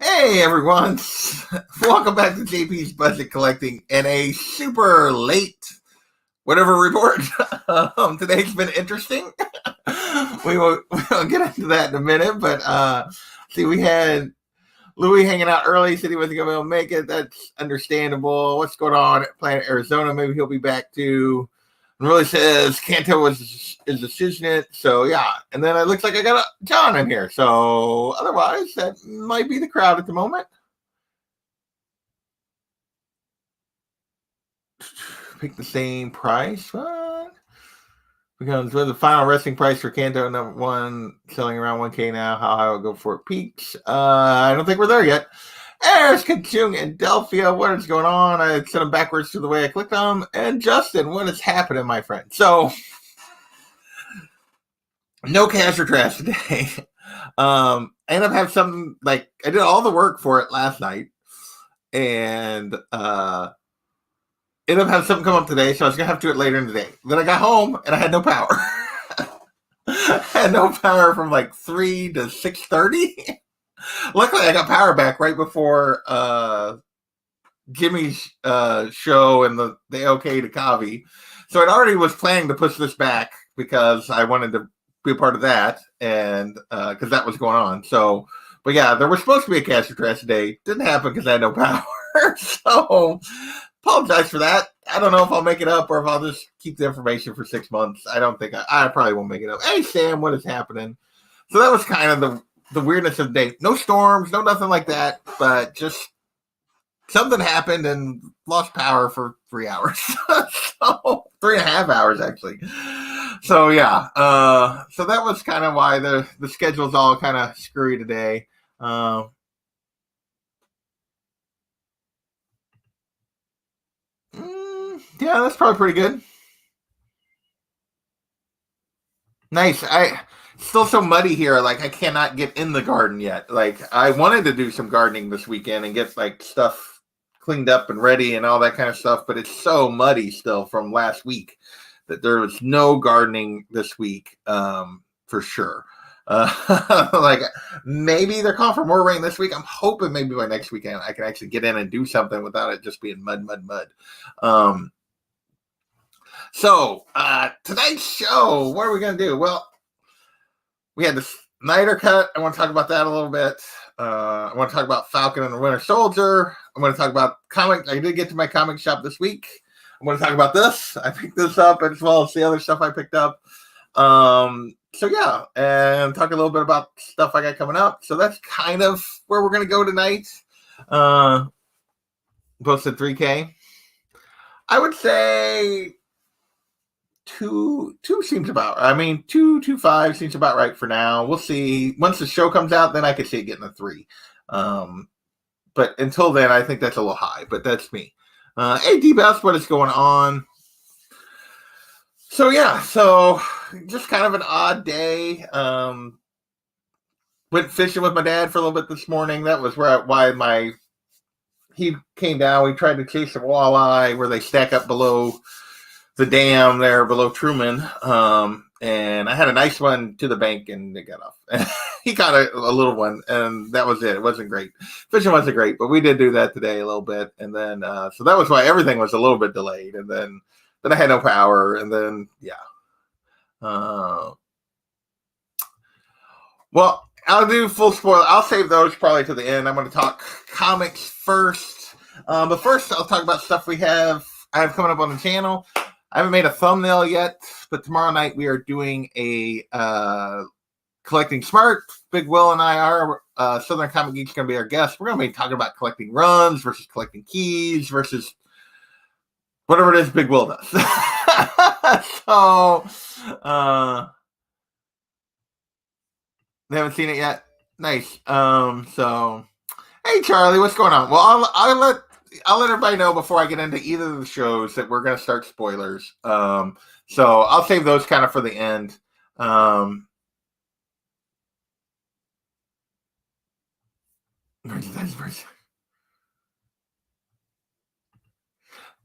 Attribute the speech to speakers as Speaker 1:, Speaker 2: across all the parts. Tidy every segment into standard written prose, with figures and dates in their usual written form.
Speaker 1: Hey everyone, welcome back to JP's Budget Collecting and a super late whatever report. Today's been interesting. we'll get into that in a minute, but see, we had Louis hanging out early, said he wasn't going to be able to make it. That's understandable. What's going on at Planet Arizona? Maybe he'll be back too. And really says Kanto is decision it. So yeah. And then it looks like I got John in here. So otherwise, that might be the crowd at the moment. Pick the same price. What? Because with the final resting price for Kanto number one selling around 1K now, how high will go for it peaks? I don't think we're there yet. There's Kachung and Delphia. What is going on? I sent them backwards to the way I clicked them. And Justin, what is happening, my friend? So, no cash or trash today. I ended up having something like I did all the work for it last night, and ended up having something come up today, so I was gonna have to do it later in the day. Then I got home and I had no power. I had no power from like 3 to 6:30. Luckily, I got power back right before Jimmy's show and the OK to Kavi. So I already was planning to push this back because I wanted to be a part of that, and because that was going on. So, but yeah, there was supposed to be a cash or trash today. Didn't happen because I had no power. So, apologize for that. I don't know if I'll make it up or if I'll just keep the information for 6 months. I don't think I probably won't make it up. Hey, Sam, what is happening? So that was kind of the weirdness of the day. No storms, no nothing like that, but just something happened and lost power for 3 hours. So 3.5 hours actually. So yeah, so that was kind of why the schedule's all kind of screwy today. Yeah, that's probably pretty good. Nice. Still so muddy here. Like I cannot get in the garden yet. Like I wanted to do some gardening this weekend and get like stuff cleaned up and ready and all that kind of stuff, but it's so muddy still from last week that there was no gardening this week for sure. Like maybe they're calling for more rain this week. I'm hoping maybe by next weekend I can actually get in and do something without it just being mud. So tonight's show, what are we gonna do? Well, we had the Snyder Cut. I want to talk about that a little bit. I want to talk about Falcon and the Winter Soldier. I want to talk about comic. I did get to my comic shop this week. I want to talk about this. I picked this up as well as the other stuff I picked up. So yeah, and talk a little bit about stuff I got coming up. So that's kind of where we're gonna go tonight. Posted 3K. I would say two seems about. I mean, 2.25 seems about right for now. We'll see. Once the show comes out, then I could see it getting a 3. But until then, I think that's a little high. But that's me. Hey, D-Best, what is going on? So yeah, so just kind of an odd day. Went fishing with my dad for a little bit this morning. That was why he came down. We tried to chase some walleye where they stack up below the dam there below Truman. And I had a nice one to the bank and it got off. He caught a little one and that was it. It wasn't great. Fishing wasn't great, but we did do that today a little bit. And then, so that was why everything was a little bit delayed. And then I had no power. And then, yeah. Well, I'll do full spoiler. I'll save those probably to the end. I'm going to talk comics first. But first, I'll talk about stuff I have coming up on the channel. I haven't made a thumbnail yet, but tomorrow night we are doing a Collecting Smart. Big Will and I are. Southern Comic Geek's going to be our guest. We're going to be talking about collecting runs versus collecting keys versus whatever it is Big Will does. So, they haven't seen it yet. Nice. So, hey Charlie, what's going on? Well, I'll let everybody know before I get into either of the shows that we're going to start spoilers. So I'll save those kind of for the end.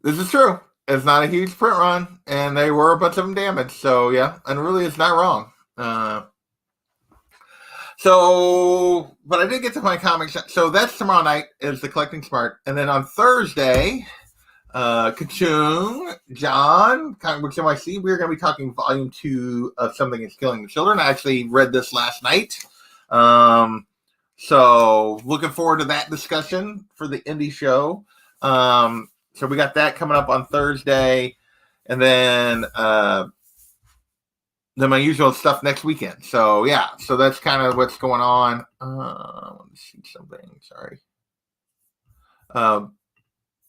Speaker 1: This is true. It's not a huge print run, and they were a bunch of them damaged. So yeah, and really, it's not wrong. So, but I did get to my comics. So that's tomorrow night is the Collecting Smart. And then on Thursday, Kachung, John, Comic Books NYC, we're going to be talking volume 2 of Something is Killing the Children. I actually read this last night. So looking forward to that discussion for the indie show. So we got that coming up on Thursday. And then my usual stuff next weekend. So yeah, so that's kind of what's going on. Let me see something. Sorry.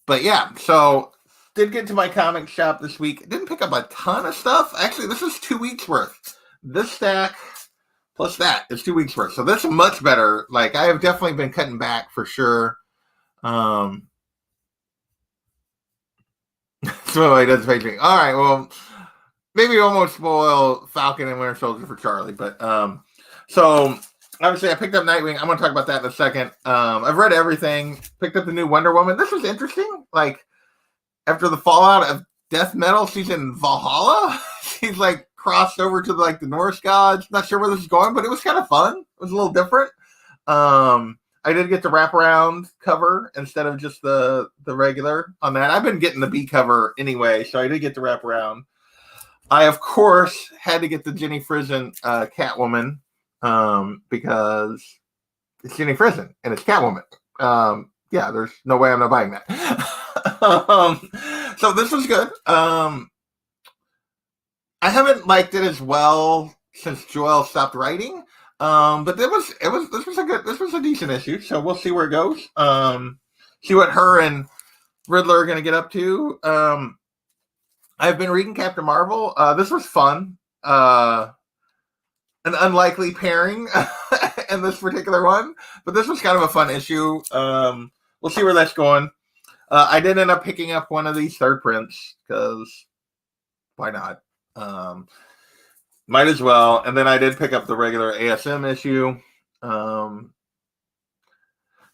Speaker 1: But yeah, so did get to my comic shop this week. Didn't pick up a ton of stuff. Actually, this is 2 weeks worth. This stack plus that is 2 weeks worth. So this is much better. Like I have definitely been cutting back for sure. So it does page me. All right, well, maybe almost spoil Falcon and Winter Soldier for Charlie, but so obviously I picked up Nightwing. I'm going to talk about that in a second. I've read everything. Picked up the new Wonder Woman. This was interesting. Like after the fallout of Death Metal, she's in Valhalla. She's like crossed over to the Norse gods. Not sure where this is going, but it was kind of fun. It was a little different. I did get the wraparound cover instead of just the regular on that. I've been getting the B cover anyway, so I did get the wraparound. I, of course, had to get the Jenny Frison Catwoman because it's Jenny Frison and it's Catwoman. Yeah, there's no way I'm not buying that. So this was good. I haven't liked it as well since Joelle stopped writing. But this was a decent issue, so we'll see where it goes. See what her and Riddler are going to get up to. I've been reading Captain Marvel. This was fun. An unlikely pairing in this particular one, but this was kind of a fun issue. We'll see where that's going. I did end up picking up one of these third prints because why not? Might as well. And then I did pick up the regular ASM issue.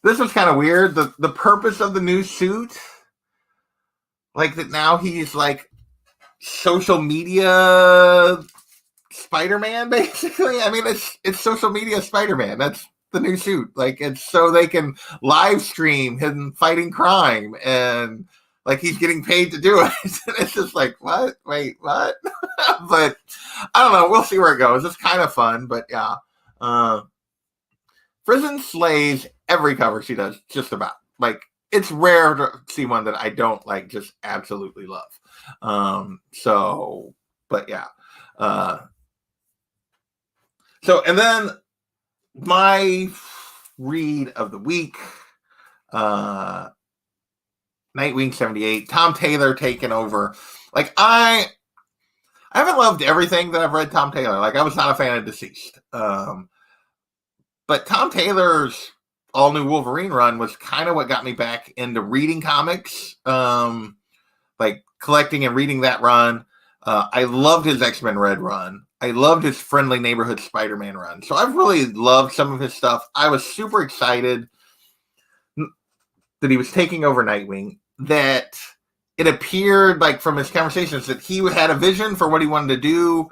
Speaker 1: This was kind of weird. The purpose of the new suit, like that now he's like social media Spider-Man, basically. I mean, it's social media Spider-Man. That's the new suit. Like it's so they can live stream him fighting crime and like he's getting paid to do it. It's just like, what? Wait, what? But I don't know. We'll see where it goes. It's kind of fun, but yeah. Frison slays every cover she does, just about. Like, it's rare to see one that I don't, like, just absolutely love. So, but yeah. So, and then my read of the week, Nightwing 78, Tom Taylor taking over. Like, I haven't loved everything that I've read Tom Taylor. Like, I was not a fan of Deceased. But Tom Taylor's all-new Wolverine run was kind of what got me back into reading comics. Like, collecting and reading that run. I loved his X-Men Red run. I loved his Friendly Neighborhood Spider-Man run. So I've really loved some of his stuff. I was super excited that he was taking over Nightwing, that it appeared like from his conversations that he had a vision for what he wanted to do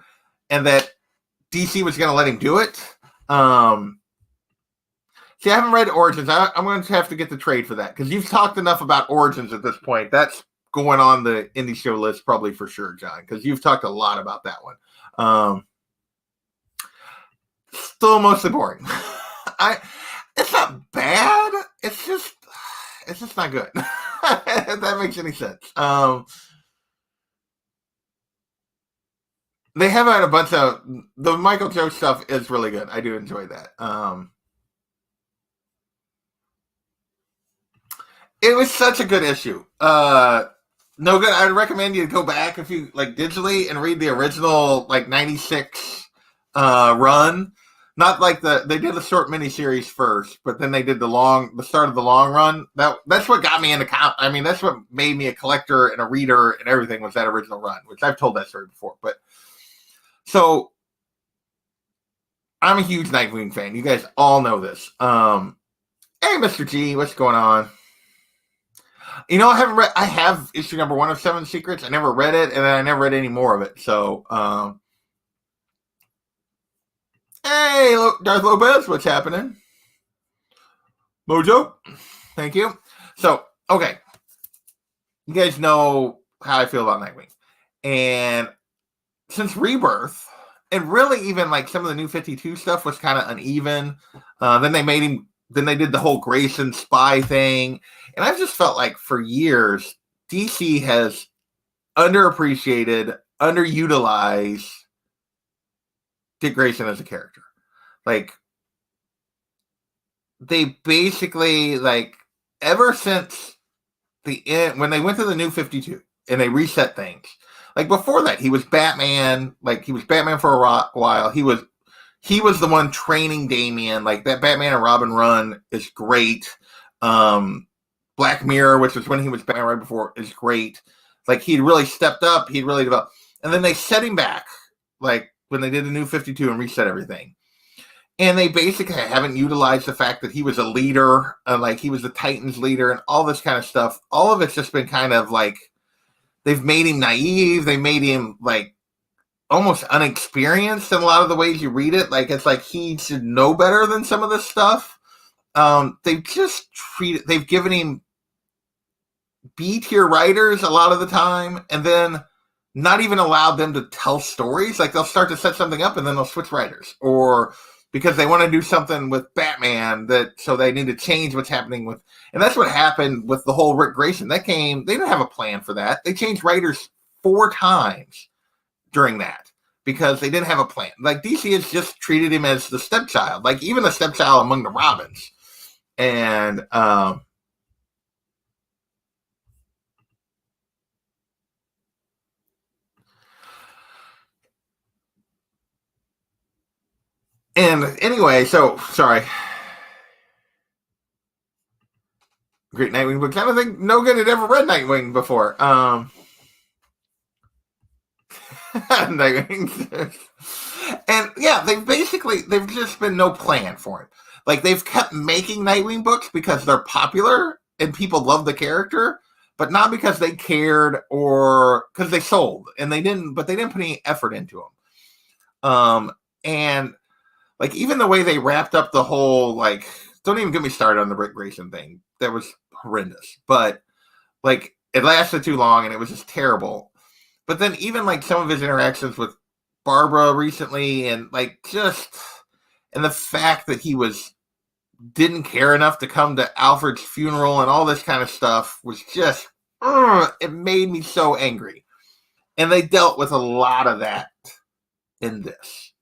Speaker 1: and that DC was going to let him do it. See, I haven't read Origins. I'm going to have to get the trade for that because you've talked enough about Origins at this point. That's going on the indie show list probably for sure, John, because you've talked a lot about that one. Still mostly boring. It's not bad. It's just not good. If that makes any sense. They have had a bunch of the Michael Joe stuff is really good. I do enjoy that. It was such a good issue. No good. I'd recommend you to go back if you like digitally and read the original like 96 run. Not like they did a short miniseries first, but then they did the start of the long run. That's what got me into I mean, that's what made me a collector and a reader and everything was that original run, which I've told that story before. But so I'm a huge Nightwing fan. You guys all know this. Hey, Mr. G, what's going on? You know, I have issue number 1 of Seven Secrets. I never read it, and then I never read any more of it. So, Hey, Darth Lopez, what's happening? Mojo, thank you. So, okay, you guys know how I feel about Nightwing. And since Rebirth, and really even like some of the new 52 stuff was kind of uneven. Then they did the whole Grayson spy thing. And I've just felt like for years, DC has underappreciated, underutilized Dick Grayson as a character. Like, they basically, like, ever since the end, when they went to the new 52 and they reset things, like before that, he was Batman. Like, he was Batman for a while. He was the one training Damian. Like, that Batman and Robin run is great. Black Mirror, which was when he was Batman right before, is great. Like, he really stepped up. He really developed. And then they set him back, like, when they did the new 52 and reset everything. And they basically haven't utilized the fact that he was a leader, like he was the Titans leader and all this kind of stuff. All of it's just been kind of like, they've made him naive. They made him like almost unexperienced in a lot of the ways you read it. Like, it's like he should know better than some of this stuff. They've given him B-tier writers a lot of the time, and then not even allowed them to tell stories. Like, they'll start to set something up and then they'll switch writers, or because they want to do something with Batman, so they need to change what's happening with, and that's what happened with the whole Rick Grayson. They didn't have a plan for that. They changed writers 4 times during that because they didn't have a plan. Like, DC has just treated him as the stepchild, like even the stepchild among the Robins. And anyway, so sorry. Great Nightwing book. I don't think no good had ever read Nightwing before. Nightwing. And yeah, they've just been no plan for it. Like, they've kept making Nightwing books because they're popular and people love the character, but not because they cared or because they sold, and they didn't put any effort into them. And like, even the way they wrapped up the whole, like, don't even get me started on the Rick Grayson thing. That was horrendous. But like, it lasted too long and it was just terrible. But then even like some of his interactions with Barbara recently, and like and the fact that he didn't care enough to come to Alfred's funeral and all this kind of stuff was just, it made me so angry. And they dealt with a lot of that in this,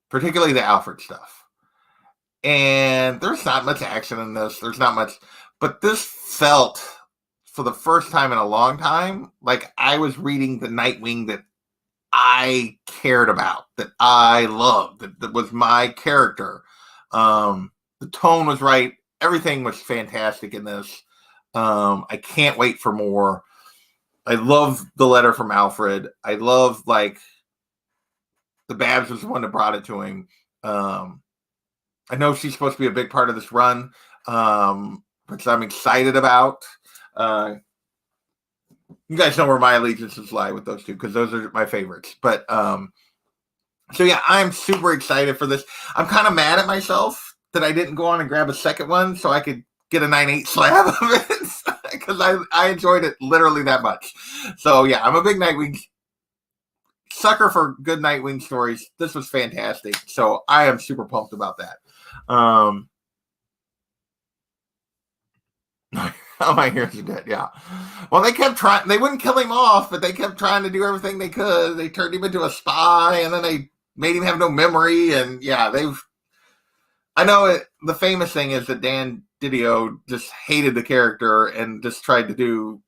Speaker 1: particularly the Alfred stuff. And there's not much action in this. There's not much, but this felt, for the first time in a long time, like I was reading the Nightwing that I cared about, that I loved, that was my character. The tone was right. Everything was fantastic in this. I can't wait for more. I love the letter from Alfred. I love, like, the Babs was the one that brought it to him. I know she's supposed to be a big part of this run, which I'm excited about. You guys know where my allegiances lie with those two, because those are my favorites. But so yeah, I'm super excited for this. I'm kind of mad at myself that I didn't go on and grab a second one so I could get a 9/8 slab of it, because I enjoyed it literally that much. So yeah, I'm a big Nightwing sucker for good Nightwing stories. This was fantastic. So I am super pumped about that. Oh, my heroes are dead. Yeah. Well, they kept trying. They wouldn't kill him off, but they kept trying to do everything they could. They turned him into a spy, and then they made him have no memory. And yeah, I know the famous thing is that Dan Didio just hated the character and just tried to do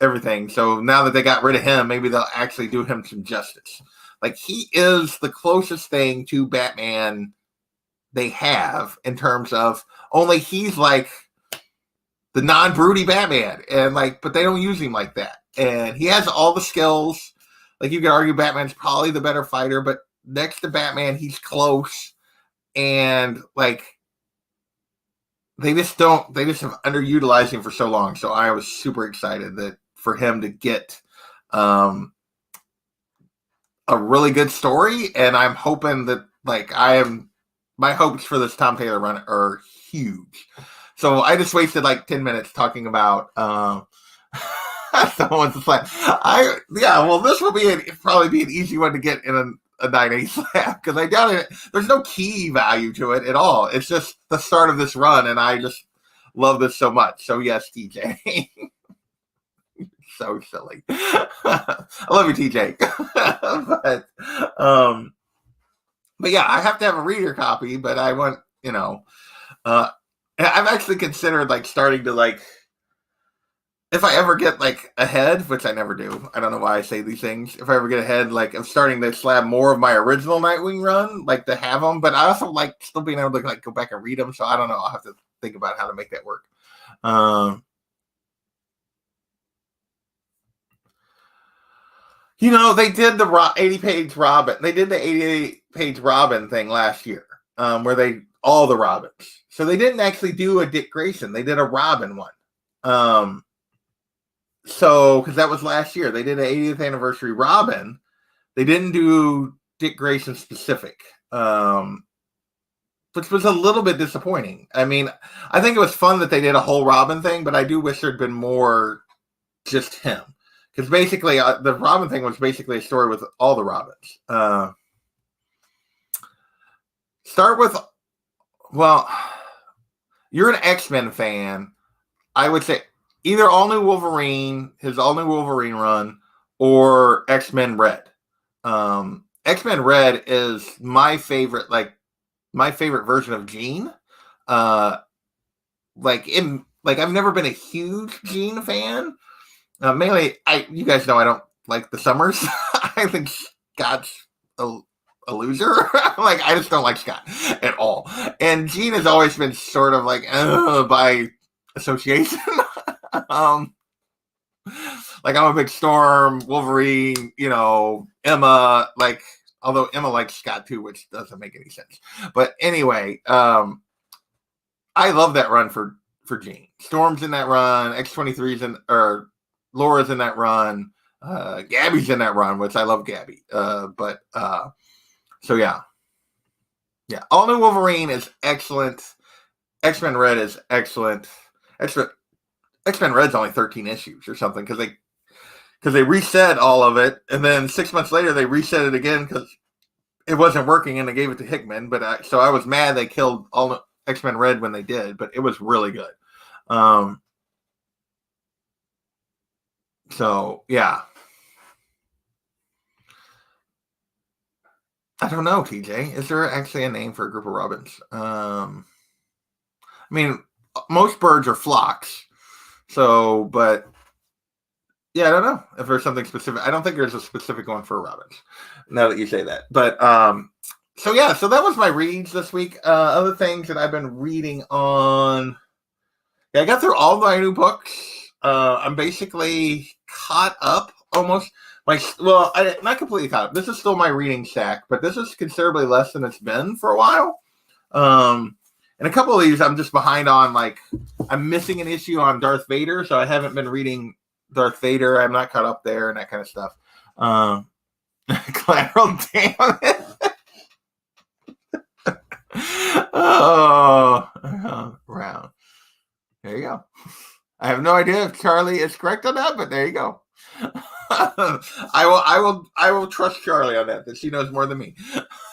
Speaker 1: everything. So now that they got rid of him, maybe they'll actually do him some justice. Like, he is the closest thing to Batman they have, in terms of, only he's like the non-broody Batman, and like, but they don't use him like that. And he has all the skills. Like, you could argue Batman's probably the better fighter, but next to Batman, he's close. And like, they just have underutilized him for so long. So I was super excited for him to get a really good story, and I'm hoping that Like my hopes for this Tom Taylor run are huge. So I just wasted like 10 minutes talking about someone's slab. Well, this will probably be an easy one to get in a 9A slab because I doubt it. There's no key value to it at all. It's just the start of this run, and I just love this so much. So yes, TJ. So silly. I love you, TJ. But yeah, I have to have a reader copy, but I want, I've actually considered like starting to like, if I ever get like ahead, which I never do, I don't know why I say these things. If I ever get ahead, like I'm starting to slab more of my original Nightwing run, like to have them, but I also like still being able to like go back and read them. So I don't know. I'll have to think about how to make that work. They did the 80-page Robin. They did the 88-page Robin thing last year, where all the Robins. So they didn't actually do a Dick Grayson. They did a Robin one. So because that was last year, they did an 80th anniversary Robin. They didn't do Dick Grayson specific, which was a little bit disappointing. I mean, I think it was fun that they did a whole Robin thing, but I do wish there'd been more just him. Because basically, the Robin thing was basically a story with all the Robins. Start with, well, you're an X-Men fan. I would say either All New Wolverine, his All New Wolverine run, or X-Men Red. X-Men Red is my favorite version of Jean. I've never been a huge Jean fan. Mainly, you guys know I don't like the Summers. I think Scott's a loser. I just don't like Scott at all. And Jean has always been sort of like by association. I'm a big Storm, Wolverine, Emma. Although Emma likes Scott too, which doesn't make any sense. But anyway, I love that run for Jean. Storm's in that run. X-23's Laura's in that run. Gabby's in that run, which I love Gabby. So yeah. All New Wolverine is excellent. X-Men Red is excellent. X-Men Red's only 13 issues or something because they reset all of it, and then 6 months later they reset it again because it wasn't working, and they gave it to Hickman. But so I was mad they killed all X-Men Red when they did, but it was really good. So yeah, I don't know, TJ. Is there actually a name for a group of robins? I mean, most birds are flocks. So, but yeah, I don't know if there's something specific. I don't think there's a specific one for robins. Now that you say that, but so that was my reads this week. Other things that I've been reading on. Yeah, I got through all my new books. I'm basically caught up almost. Not completely caught up. This is still my reading stack, but this is considerably less than it's been for a while. And a couple of these I'm just behind on. I'm missing an issue on Darth Vader, so I haven't been reading Darth Vader. I'm not caught up there and that kind of stuff. Collateral damage. Round. There you go. I have no idea if Charlie is correct on that, but there you go. I will trust Charlie on that she knows more than me.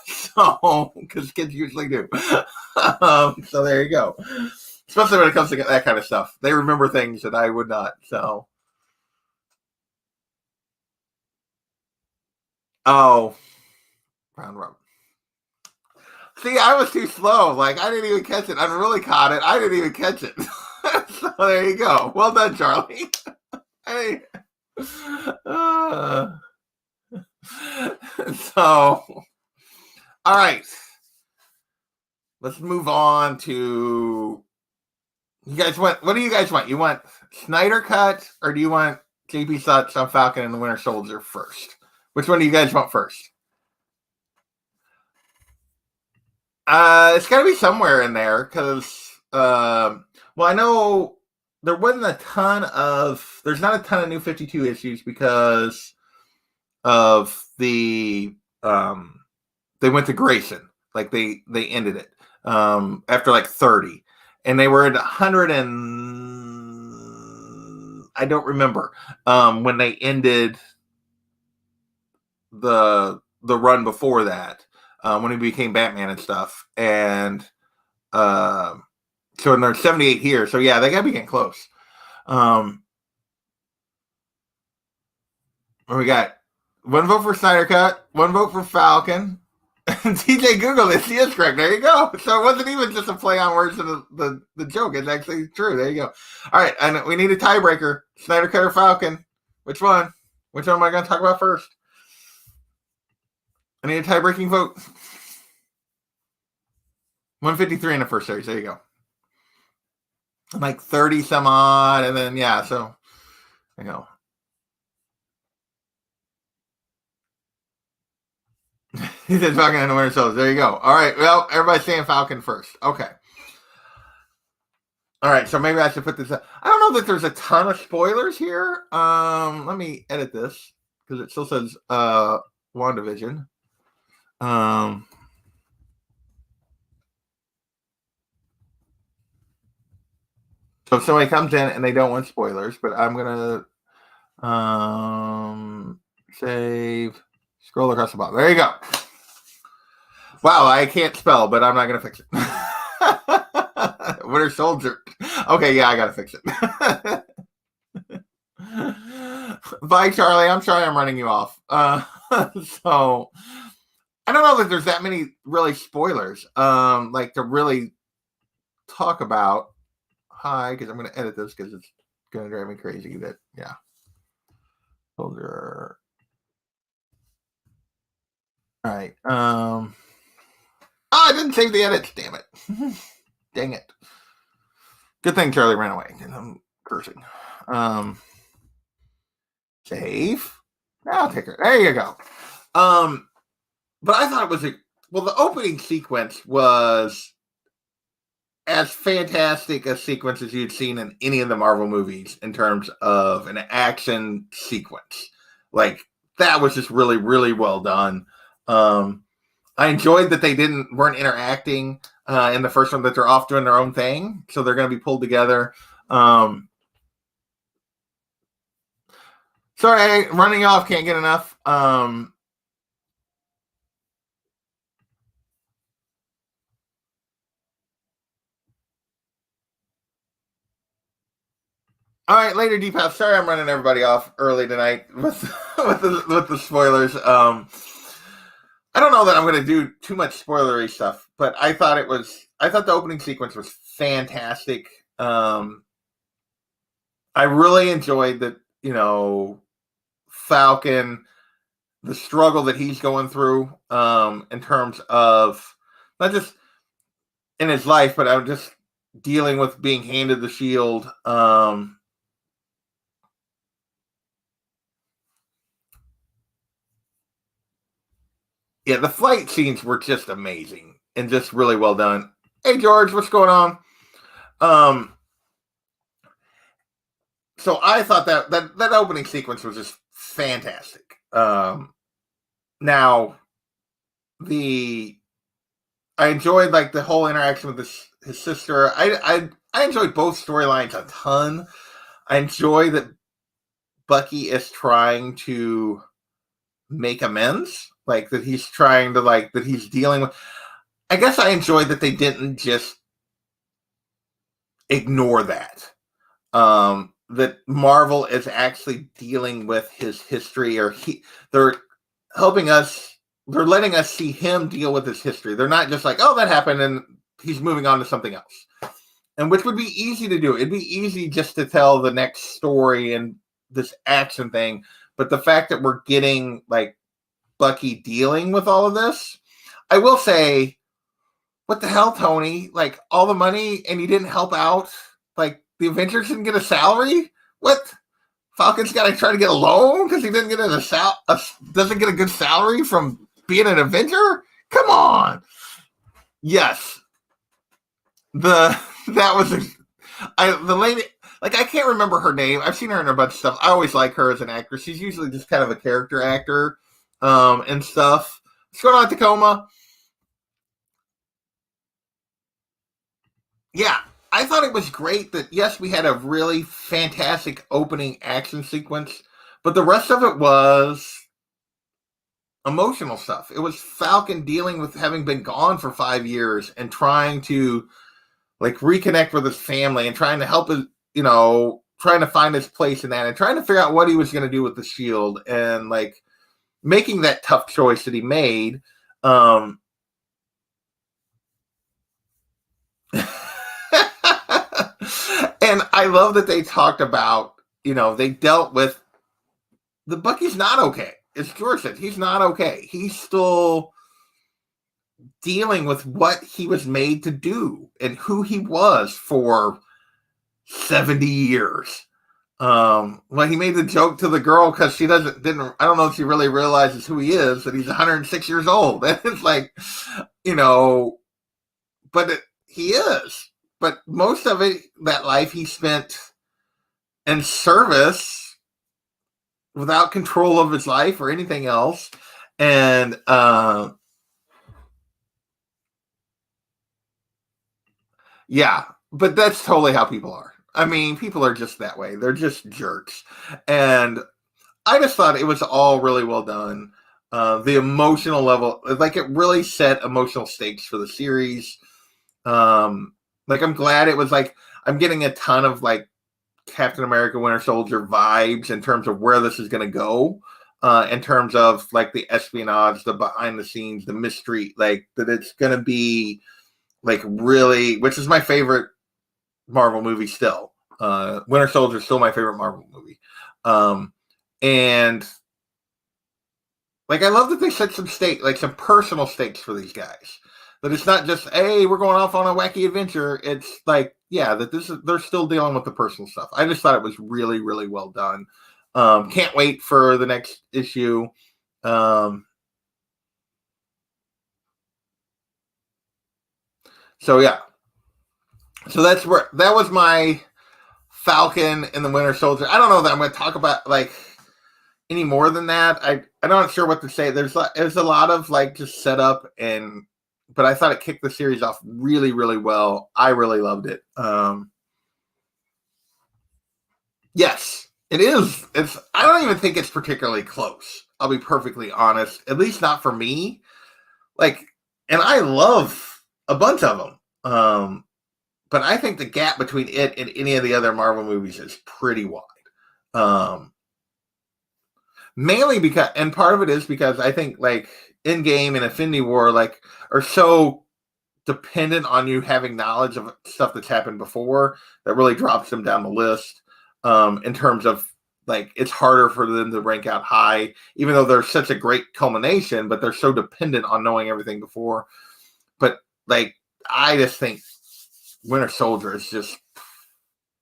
Speaker 1: So, because kids usually do. So there you go. Especially when it comes to that kind of stuff. They remember things that I would not. So. Oh. Round robin. See, I was too slow. I didn't even catch it. I really caught it. I didn't even catch it. So there you go. Well done, Charlie. Hey. So, all right. Let's move on to. You guys want? What do you guys want? You want Snyder Cut, or do you want JP thoughts on Falcon and the Winter Soldier first? Which one do you guys want first? It's got to be somewhere in there because, I know there wasn't there's not a ton of new 52 issues because of the, they went to Grayson. Like they ended it after like 30, and they were at 100 and I don't remember when they ended the run before that, when he became Batman and stuff, and so and they're 78 here, so yeah, they gotta be getting close. We got one vote for Snyder Cut, one vote for Falcon. TJ Google this. He is correct. There you go. So it wasn't even just a play on words of the joke. It's actually true. There you go. All right. And we need a tiebreaker. Snyder Cut or Falcon? Which one? Which one am I going to talk about first? I need a tie-breaking vote. 153 in the first series. There you go. Like 30 some odd. And then, yeah. So, there you go. He said Falcon and the Winter Soldier. There you go. All right. Well, everybody's saying Falcon first. Okay. All right. So maybe I should put this up. I don't know that there's a ton of spoilers here. Let me edit this because it still says WandaVision. So if somebody comes in and they don't want spoilers, but I'm going to save, scroll across the bottom. There you go. Wow, I can't spell, but I'm not going to fix it. Winter Soldier. Okay, yeah, I got to fix it. Bye, Charlie. I'm sorry I'm running you off. So, I don't know that there's that many really spoilers, like to really talk about. Hi, because I'm going to edit this because it's going to drive me crazy. That, yeah. Soldier. All right. I didn't save the edits. Damn it. Dang it. Good thing Charlie ran away. I'm cursing. Save. I'll take her. There you go. But I thought it was the opening sequence was as fantastic a sequence as you'd seen in any of the Marvel movies in terms of an action sequence. Like, that was just really, really well done. I enjoyed that they weren't interacting in the first one, that they're off doing their own thing. So they're going to be pulled together. Sorry, running off, can't get enough. All right, later, Deepak. Sorry, I'm running everybody off early tonight with the spoilers. I don't know that I'm going to do too much spoilery stuff, but I thought the opening sequence was fantastic. I really enjoyed that, Falcon, the struggle that he's going through, in terms of not just in his life, but I'm just dealing with being handed the shield. Yeah, the flight scenes were just amazing and just really well done. Hey, George, what's going on? So I thought that opening sequence was just fantastic. Now, I enjoyed like the whole interaction with his sister. I enjoyed both storylines a ton. I enjoy that Bucky is trying to make amends. Like that he's trying to that he's dealing with. I guess I enjoyed that they didn't just ignore that. That Marvel is actually dealing with his history, or they're helping us. They're letting us see him deal with his history. They're not just like, oh, that happened and he's moving on to something else. And which would be easy to do. It'd be easy just to tell the next story and this action thing. But the fact that we're getting Bucky dealing with all of this, I will say, what the hell, Tony? Like, all the money and you didn't help out? Like, the Avengers didn't get a salary? What? Falcon's got to try to get a loan because he didn't get doesn't get a good salary from being an Avenger? Come on. Yes. The lady, I can't remember her name. I've seen her in a bunch of stuff. I always like her as an actress. She's usually just kind of a character actor and stuff. What's going on, Tacoma? Yeah, I thought it was great that, yes, we had a really fantastic opening action sequence, but the rest of it was emotional stuff. It was Falcon dealing with having been gone for 5 years and trying to like reconnect with his family and trying to help his, trying to find his place in that and trying to figure out what he was going to do with the shield and like making that tough choice that he made. And I love that they talked about, they dealt with the Bucky's not okay. As George said, he's not okay. He's still dealing with what he was made to do and who he was for 70 years. When he made the joke to the girl because I don't know if she really realizes who he is, that he's 106 years old. And it's like, he is. But most of it, that life he spent in service without control of his life or anything else. And, yeah, but that's totally how people are. I mean, people are just that way. They're just jerks. And I just thought it was all really well done. The emotional level, like it really set emotional stakes for the series. Like I'm glad it was like, I'm getting a ton of like Captain America Winter Soldier vibes in terms of where this is going to go. In terms of like the espionage, the behind the scenes, the mystery, like that it's going to be like really, which is my favorite Marvel movie still. Winter Soldier is still my favorite Marvel movie. And like I love that they set some some personal stakes for these guys. That it's not just, hey, we're going off on a wacky adventure. It's like, yeah, that they're still dealing with the personal stuff. I just thought it was really, really well done. Can't wait for the next issue. So yeah. So that was my Falcon and the Winter Soldier. I don't know that I'm going to talk about like any more than that. I'm not sure what to say. There's a lot of like just setup but I thought it kicked the series off really, really well. I really loved it. Yes, it is. I don't even think it's particularly close. I'll be perfectly honest. At least not for me. Like, and I love a bunch of them. But I think the gap between it and any of the other Marvel movies is pretty wide. Mainly because, and part of it is because I think like Endgame and Infinity War like are so dependent on you having knowledge of stuff that's happened before that really drops them down the list. In terms of like it's harder for them to rank out high, even though they're such a great culmination, but they're so dependent on knowing everything before. But like I just think Winter Soldier is just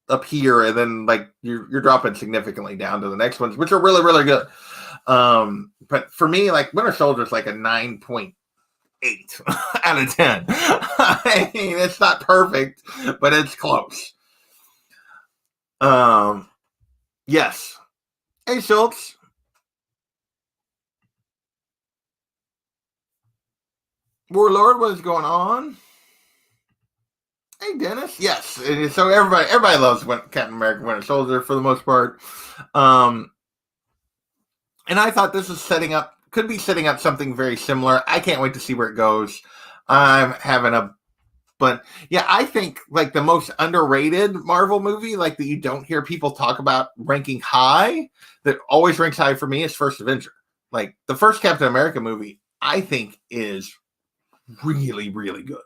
Speaker 1: up here, and then like you're dropping significantly down to the next ones, which are really, really good. But for me, like Winter Soldier is like a 9.8 out of 10. I mean, it's not perfect, but it's close. Yes. Hey, Schultz. Warlord, what is going on? Hey, Dennis. Yes. So everybody loves Captain America Winter Soldier for the most part. And I thought this was could be setting up something very similar. I can't wait to see where it goes. But yeah, I think like the most underrated Marvel movie, like that you don't hear people talk about ranking high, that always ranks high for me is First Avenger. Like the first Captain America movie, I think is really, really good.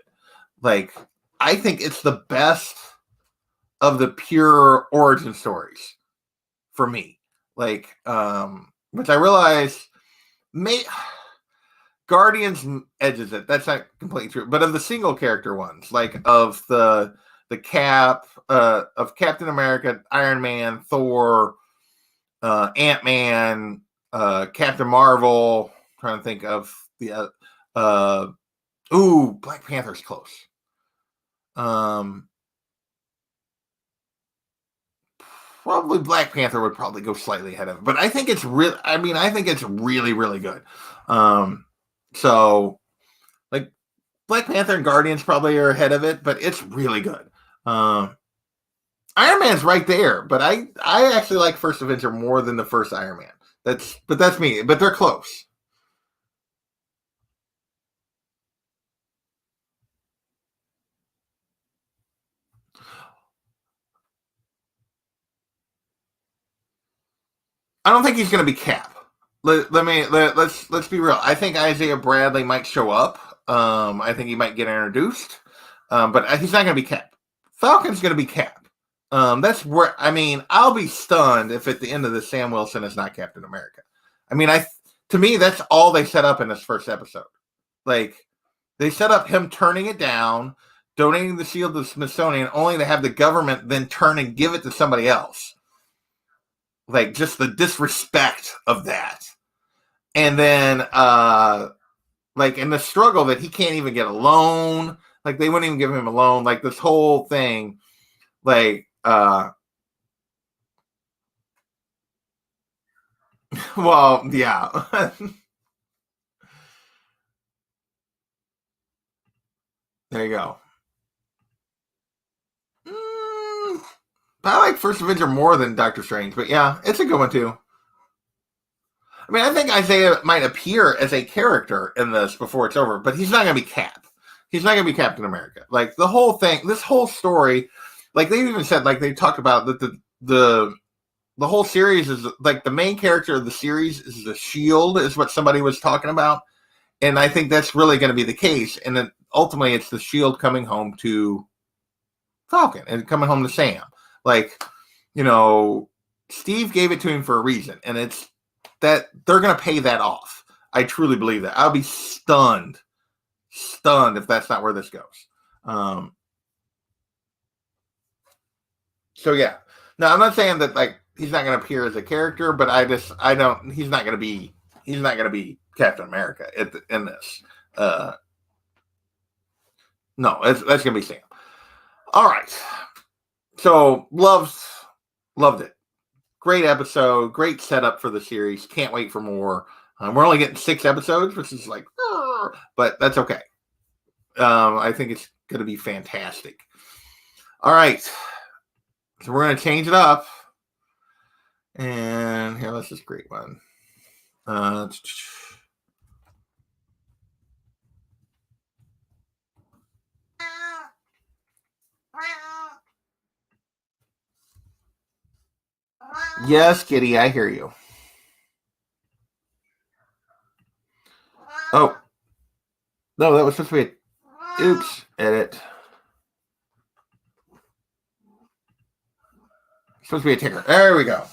Speaker 1: Like I think it's the best of the pure origin stories for me. Like, which I realize Guardians edges it. That's not completely true. But of the single character ones, like of the Cap, of Captain America, Iron Man, Thor, Ant-Man, Captain Marvel, trying to think of the Black Panther's close. Probably Black Panther would probably go slightly ahead of it, but I think it's really, really good. So like Black Panther and Guardians probably are ahead of it, but it's really good. Iron Man's right there, but I actually like First Avenger more than the first Iron Man. That's me. But they're close. I don't think he's going to be Cap. Let's be real. I think Isaiah Bradley might show up. I think he might get introduced, but he's not going to be Cap. Falcon's going to be Cap. That's where I'll be stunned if at the end of this Sam Wilson is not Captain America. To me that's all they set up in this first episode. Like they set up him turning it down, donating the shield to the Smithsonian, only to have the government then turn and give it to somebody else. Like just the disrespect of that. And then like in the struggle that he can't even get a loan. Like they wouldn't even give him a loan. Like this whole thing, like well, yeah. There you go. I like First Avenger more than Doctor Strange, but yeah, it's a good one too. I think Isaiah might appear as a character in this before it's over, but he's not going to be Cap. He's not going to be Captain America. Like the whole thing, this whole story, like they even said, like they talked about that the whole series is like the main character of the series is the Shield, is what somebody was talking about, and I think that's really going to be the case. And then ultimately, it's the Shield coming home to Falcon and coming home to Sam. Like, Steve gave it to him for a reason, and it's that they're going to pay that off. I truly believe that. I'll be stunned if that's not where this goes. So yeah. Now I'm not saying that like he's not going to appear as a character, but he's not going to be Captain America in this. No, that's going to be Sam. All right. So loved it. Great episode, great setup for the series. Can't wait for more. We're only getting 6 episodes, which is like, but that's okay. I think it's going to be fantastic. All right. So we're going to change it up. And here, let's just create one. Yes, Kitty, I hear you. Oh. No, that was supposed to be oops, edit. Supposed to be a ticker. There we go.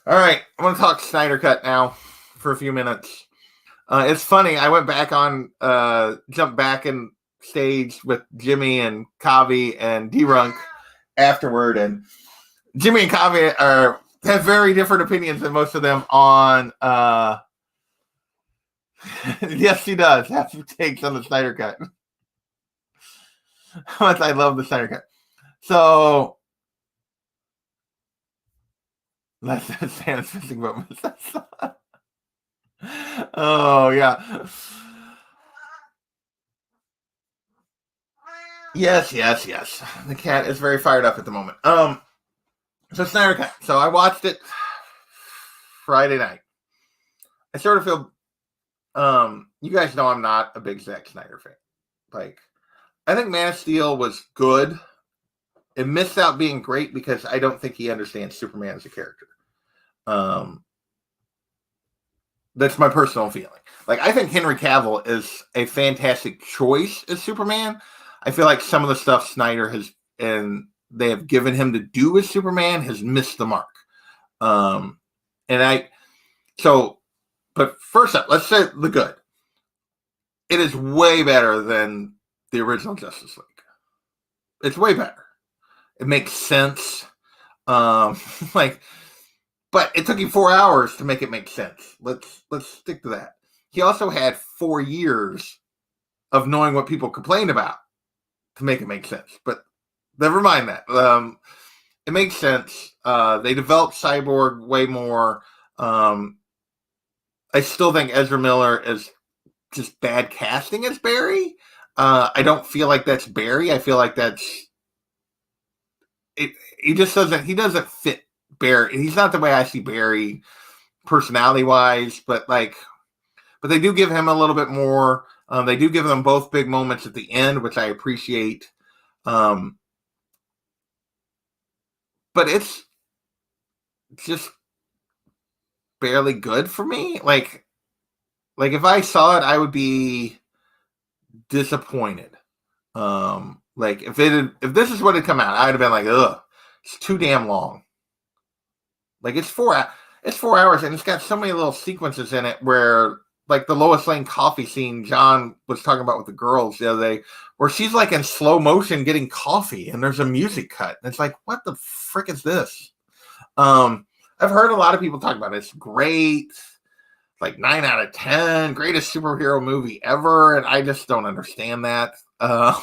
Speaker 1: All right, I'm going to talk Snyder Cut now for a few minutes. It's funny. I went back on, jumped back in stage with Jimmy and Kavi and D-Runk afterward, and Jimmy and Kavi have very different opinions than most of them on. Yes, he does have some takes on the Snyder Cut. How much I love the Snyder Cut. So. That's Sam's fishing boat. Oh yeah. Yes. The cat is very fired up at the moment. So Snyder Cut. So I watched it Friday night. I sort of feel you guys know I'm not a big Zack Snyder fan. Like, I think Man of Steel was good. It missed out being great because I don't think he understands Superman as a character. That's my personal feeling. Like, I think Henry Cavill is a fantastic choice as Superman. I feel like some of the stuff Snyder has and they have given him to do as Superman has missed the mark. But first up, let's say the good. It is way better than the original Justice League. It's way better. It makes sense. But it took him 4 hours to make it make sense. Let's stick to that. He also had 4 years of knowing what people complained about to make it make sense. But never mind that. It makes sense. They developed Cyborg way more. I still think Ezra Miller is just bad casting as Barry. I don't feel like that's Barry. I feel like that's he just doesn't. He doesn't fit Barry. He's not the way I see Barry personality wise, but they do give him a little bit more. They do give them both big moments at the end, which I appreciate. But it's just barely good for me. Like if I saw it, I would be disappointed. Like if this is what had come out, I'd have been like, ugh, it's too damn long. Like it's 4 hours, and it's got so many little sequences in it where, like the Lois Lane coffee scene John was talking about with the girls the other day, where she's like in slow motion getting coffee, and there's a music cut, and it's like, what the frick is this? I've heard a lot of people talk about it. It's great, like 9 out of 10, greatest superhero movie ever, and I just don't understand that. I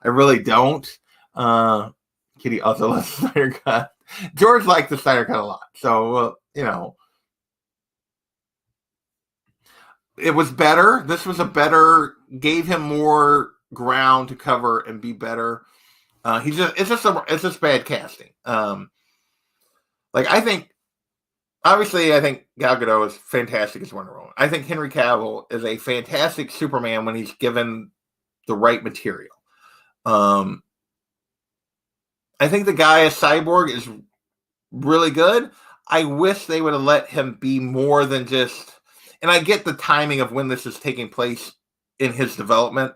Speaker 1: really don't. Kitty also loves the Snyder Cut. George liked the Snyder Cut a lot, so it was better. This was gave him more ground to cover and be better. It's just bad casting. I think Gal Gadot is fantastic as Wonder Woman. I think Henry Cavill is a fantastic Superman when he's given the right material. I think the guy as Cyborg is really good. I wish they would have let him be more than just, and I get the timing of when this is taking place in his development,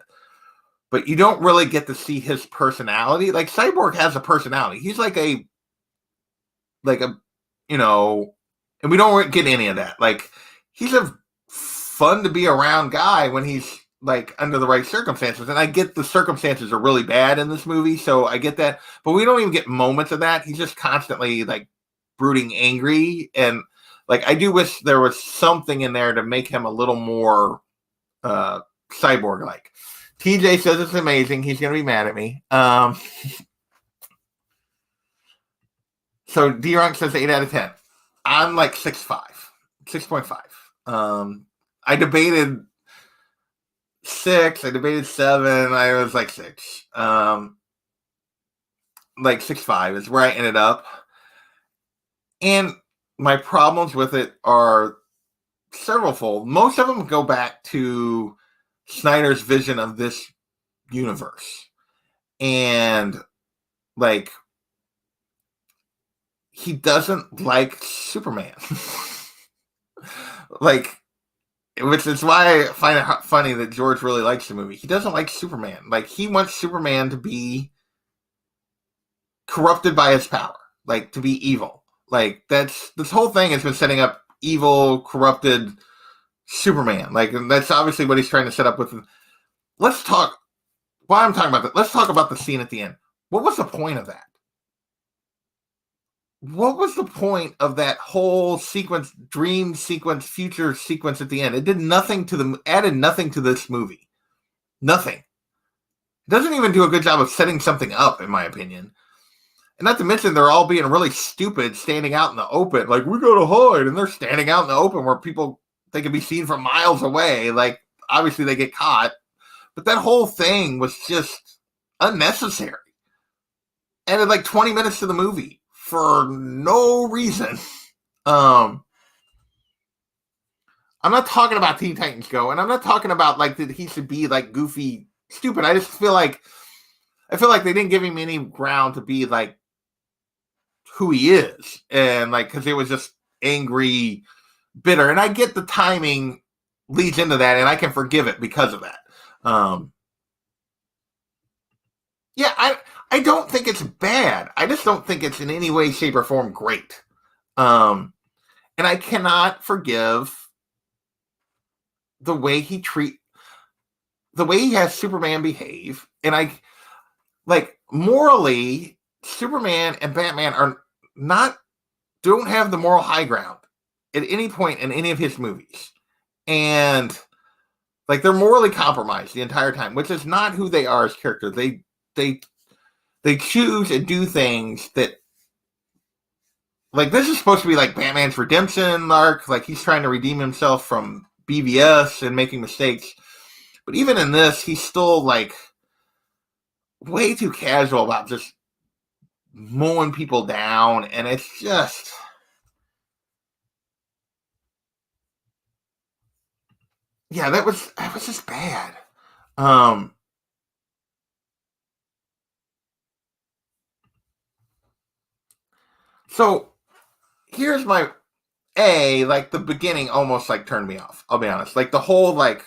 Speaker 1: but you don't really get to see his personality. Like Cyborg has a personality. He's and we don't get any of that. Like he's a fun to be around guy when he's like under the right circumstances. And I get the circumstances are really bad in this movie, so I get that. But we don't even get moments of that. He's just constantly like brooding angry, and like I do wish there was something in there to make him a little more cyborg like. TJ says it's amazing. He's gonna be mad at me. So D-Ronk says 8 out of 10. I'm like 6.5. I debated 6. I debated 7. I was like 6. Like 6.5 is where I ended up. And my problems with it are severalfold. Most of them go back to Snyder's vision of this universe. And like he doesn't like Superman. Like, which is why I find it funny that George really likes the movie. He doesn't like Superman. Like, he wants Superman to be corrupted by his power, like to be evil. Like this whole thing has been setting up evil, corrupted Superman. Like, and that's obviously what he's trying to set up with. Let's talk. While I'm talking about that, let's talk about the scene at the end. What was the point of that? What was the point of that whole sequence, dream sequence, future sequence at the end? It did nothing added nothing to this movie. Nothing. It doesn't even do a good job of setting something up, in my opinion. And not to mention, they're all being really stupid, standing out in the open. Like, we gotta hide. And they're standing out in the open where they can be seen from miles away. Like, obviously they get caught. But that whole thing was just unnecessary. Added like 20 minutes to the movie for no reason. I'm not talking about Teen Titans Go, and I'm not talking about like that he should be like goofy, stupid. I just feel like they didn't give him any ground to be like who he is, and like because it was just angry, bitter. And I get the timing leads into that, and I can forgive it because of that. Yeah, I don't think it's bad. I just don't think it's in any way, shape, or form great. And I cannot forgive the way he has Superman behave. And I like morally, Superman and Batman don't have the moral high ground at any point in any of his movies. And like they're morally compromised the entire time, which is not who they are as characters. They choose and do things that, like, this is supposed to be like Batman's redemption arc. Like, he's trying to redeem himself from BVS and making mistakes. But even in this, he's still, like, way too casual about just mowing people down, and it's just, yeah, that was just bad. Um, so here's my like the beginning almost like turned me off. I'll be honest. Like the whole like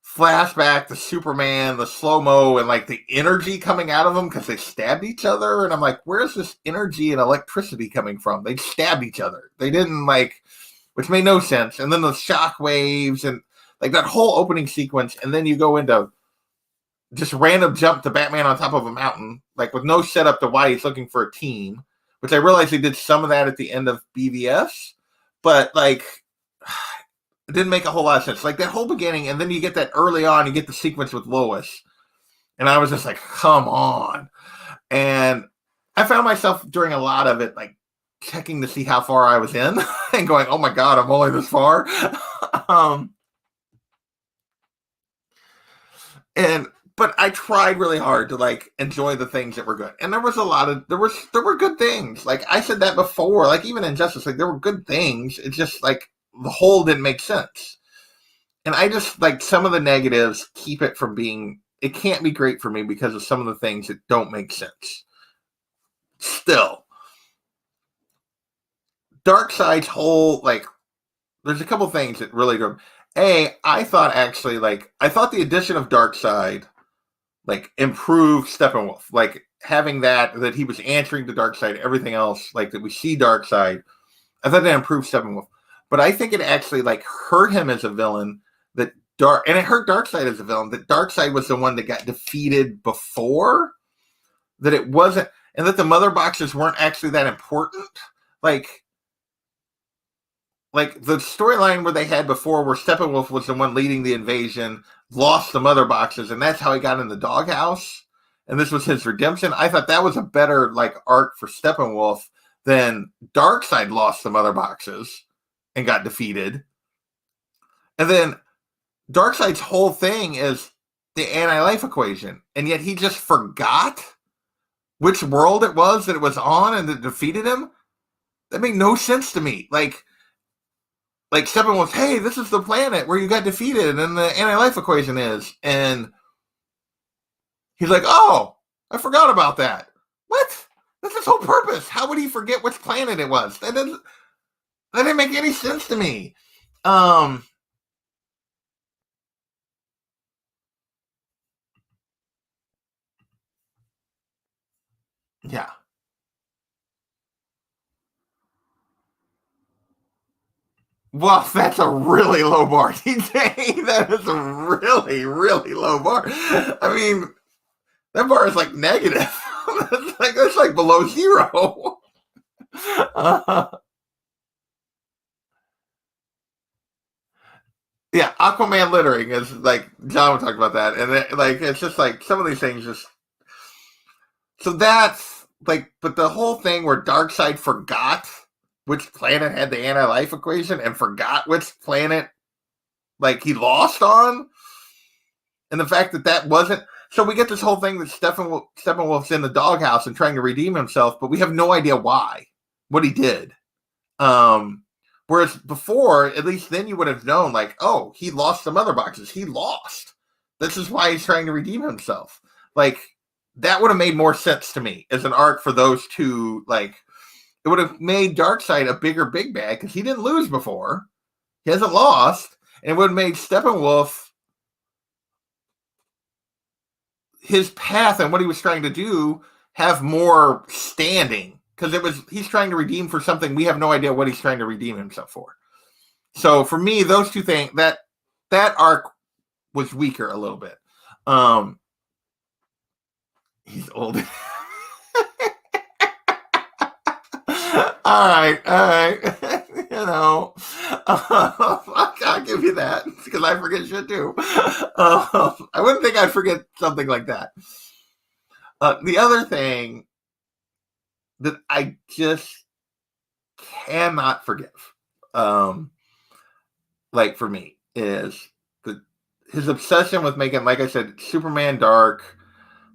Speaker 1: flashback to Superman, the slow mo, and like the energy coming out of them because they stabbed each other, and I'm like, where's this energy and electricity coming from? They stabbed each other. They didn't like, which made no sense. And then the shock waves and like that whole opening sequence, and then you go into just random jump to Batman on top of a mountain, like with no setup to why he's looking for a team, which I realized they did some of that at the end of BVS, but like it didn't make a whole lot of sense. Like that whole beginning, and then you get that early on, you get the sequence with Lois, and I was just like, come on. And I found myself during a lot of it, like checking to see how far I was in and going, oh my God, I'm only this far. And but I tried really hard to like enjoy the things that were good. And there was a lot of there were good things. Like I said that before, like even in Justice League, there were good things. It's just like the whole didn't make sense. And I just like some of the negatives keep it from being it can't be great for me because of some of the things that don't make sense. Still. Darkseid's whole like there's a couple things that really don't I thought actually like I thought the addition of Darkseid like improved Steppenwolf, like having that he was answering to Darkseid, everything else, like that we see Darkseid. I thought that improved Steppenwolf, but I think it actually like hurt him as a villain. That and it hurt Darkseid as a villain. That Darkseid was the one that got defeated before. That it wasn't, and that the mother boxes weren't actually that important. Like the storyline where they had before, where Steppenwolf was the one leading the invasion, lost the mother boxes, and that's how he got in the doghouse. And this was his redemption. I thought that was a better like arc for Steppenwolf than Darkseid lost the mother boxes and got defeated. And then Darkseid's whole thing is the anti-life equation, and yet he just forgot which world it was that it was on and that defeated him. That made no sense to me. Like Steppenwolf, hey, this is the planet where you got defeated and the anti-life equation is. And he's like, oh, I forgot about that. What? That's his whole purpose. How would he forget which planet it was? That didn't make any sense to me. Yeah. Well, that's a really low bar, TJ. That is a really, really low bar. I mean, that bar is like negative. that's like below zero. Yeah, Aquaman littering is like John talked about that, and like it's just like some of these things just. So that's like, but the whole thing where Darkseid forgot which planet had the anti-life equation and forgot which planet like he lost on, and the fact that wasn't. So we get this whole thing that Steppenwolf's in the doghouse and trying to redeem himself, but we have no idea why, what he did. Whereas before, at least then you would have known, like, oh, he lost some other boxes. He lost. This is why he's trying to redeem himself. Like, that would have made more sense to me as an arc for those two. Like, it would have made Darkseid a bigger big bad because he didn't lose before. He hasn't lost. And it would have made Steppenwolf, his path and what he was trying to do, have more standing. Because he's trying to redeem for something we have no idea what he's trying to redeem himself for. So for me, those two things, that arc was weaker a little bit. He's old. All right. You know, I'll give you that because I forget shit too. I wouldn't think I'd forget something like that. The other thing that I just cannot forgive, like for me, is his obsession with making, like I said, Superman dark,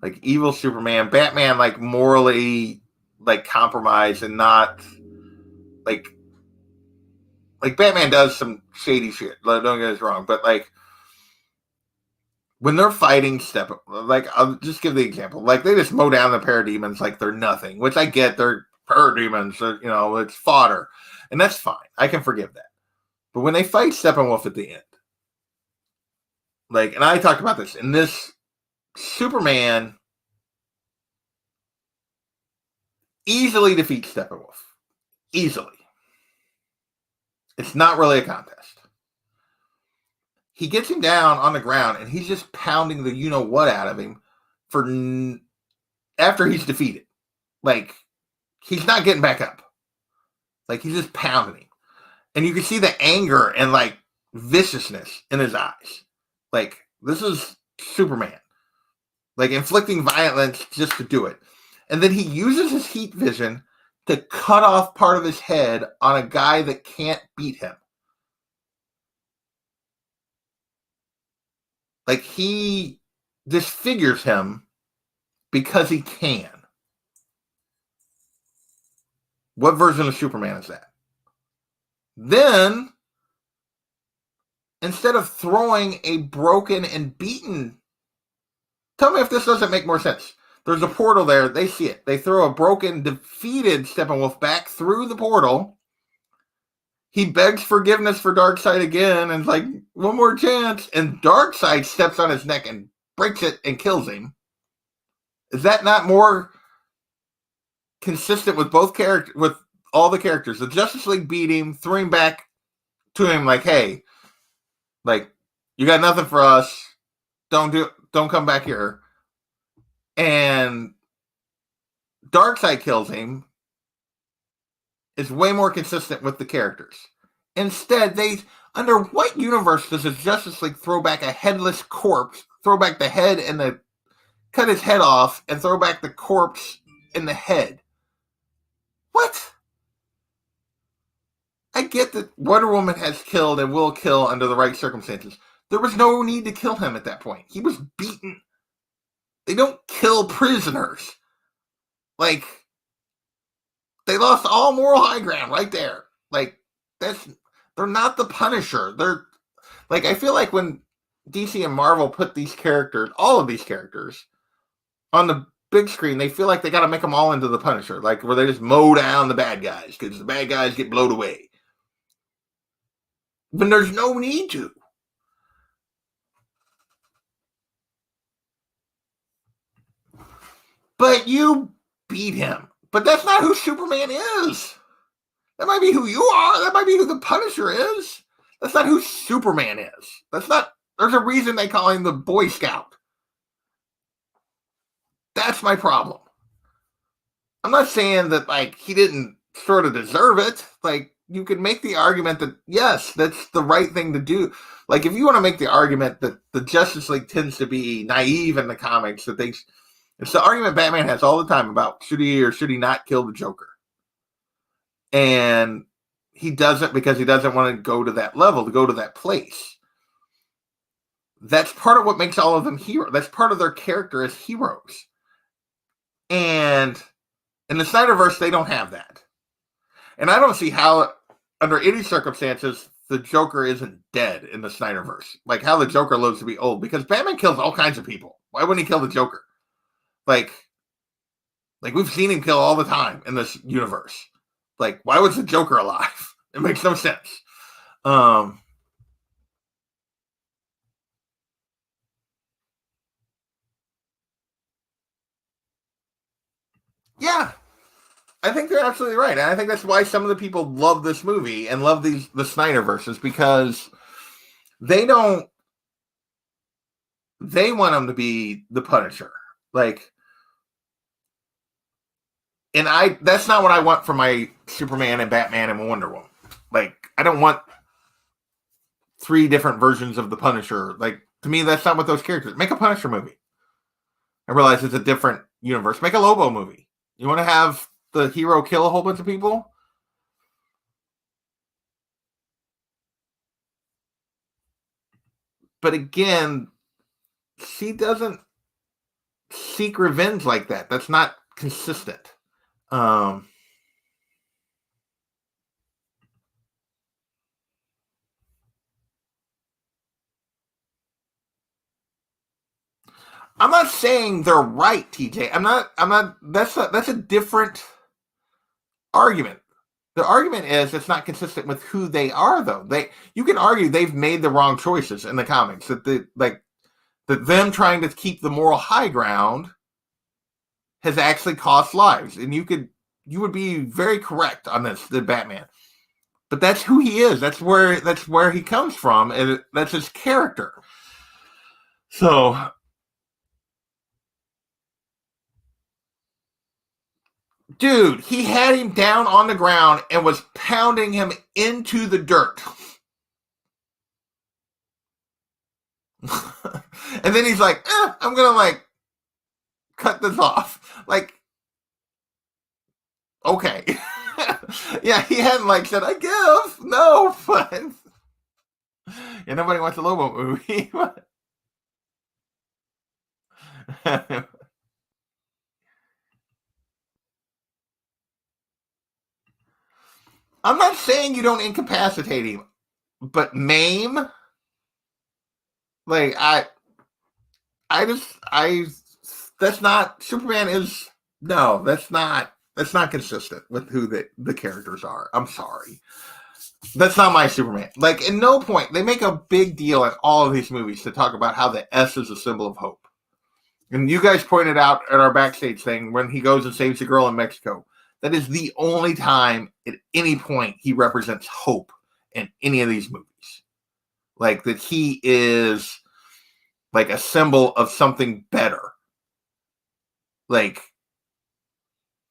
Speaker 1: like evil Superman, Batman like morally like compromise and not like Batman does some shady shit. Don't get us wrong, but like when they're fighting like I'll just give the example. Like they just mow down the parademons like they're nothing, which I get. They're parademons, you know, it's fodder, and that's fine. I can forgive that. But when they fight Steppenwolf at the end, like, and I talked about this in this Superman easily defeats Steppenwolf. Easily. It's not really a contest. He gets him down on the ground and he's just pounding the you know what out of him for after he's defeated. Like, he's not getting back up. Like, he's just pounding him. And you can see the anger and like viciousness in his eyes. Like, this is Superman. Like, inflicting violence just to do it. And then he uses his heat vision to cut off part of his head on a guy that can't beat him. Like, he disfigures him because he can. What version of Superman is that? Then, instead of throwing a broken and beaten, tell me if this doesn't make more sense. There's a portal there. They see it. They throw a broken, defeated Steppenwolf back through the portal. He begs forgiveness for Darkseid again and like, one more chance. And Darkseid steps on his neck and breaks it and kills him. Is that not more consistent with both characters, with all the characters? The Justice League beat him, threw him back to him like, hey, like, you got nothing for us. Don't come back here. And Darkseid kills him. Is way more consistent with the characters. Instead, under what universe does the Justice League throw back a headless corpse, throw back the head and cut his head off and throw back the corpse in the head? What? I get that Wonder Woman has killed and will kill under the right circumstances. There was no need to kill him at that point. He was beaten. They don't kill prisoners. Like, they lost all moral high ground right there. Like, they're not the Punisher. They're like, I feel like when DC and Marvel put these characters, all of these characters, on the big screen, they feel like they got to make them all into the Punisher, like where they just mow down the bad guys because the bad guys get blown away. When there's no need to. But you beat him. But that's not who Superman is. That might be who you are. That might be who the Punisher is. That's not who Superman is. There's a reason they call him the Boy Scout. That's my problem. I'm not saying that, like, he didn't sort of deserve it. Like, you could make the argument that, yes, that's the right thing to do. Like, if you want to make the argument that the Justice League tends to be naive in the comics, it's the argument Batman has all the time about should he or should he not kill the Joker. And he doesn't because he doesn't want to go to that level, to go to that place. That's part of what makes all of them heroes. That's part of their character as heroes. And in the Snyderverse, they don't have that. And I don't see how, under any circumstances, the Joker isn't dead in the Snyderverse. Like, how the Joker lives to be old. Because Batman kills all kinds of people. Why wouldn't he kill the Joker? Like we've seen him kill all the time in this universe. Like, why was the Joker alive? It makes no sense. Yeah, I think they're absolutely right. And I think that's why some of the people love this movie and love the Snyderverses, because they want him to be the Punisher. Like, and that's not what I want for my Superman and Batman and Wonder Woman. Like, I don't want 3 different versions of the Punisher. Like, to me, that's not what those characters. Make a Punisher movie. I realize it's a different universe. Make a Lobo movie. You want to have the hero kill a whole bunch of people? But again, she doesn't seek revenge like that. That's not consistent. Um, I'm not saying they're right, TJ. I'm not. That's a different argument. The argument is it's not consistent with who they are, though. You can argue they've made the wrong choices in the comics. That them trying to keep the moral high ground has actually cost lives, and you would be very correct on this. The Batman, but that's who he is. That's where he comes from, and that's his character. So, dude, he had him down on the ground and was pounding him into the dirt. And then he's like, I'm gonna like cut this off. Like, okay. Yeah, he hadn't like said, I give. No, but yeah, nobody wants a Lobo movie. I'm not saying you don't incapacitate him, but maim, like I that's not Superman is no, that's not consistent with who the characters are. I'm sorry. That's not my Superman. Like, in no point, they make a big deal in all of these movies to talk about how the S is a symbol of hope. And you guys pointed out at our backstage thing when he goes and saves the girl in Mexico. That is the only time at any point he represents hope in any of these movies. Like, that he is like a symbol of something better. Like,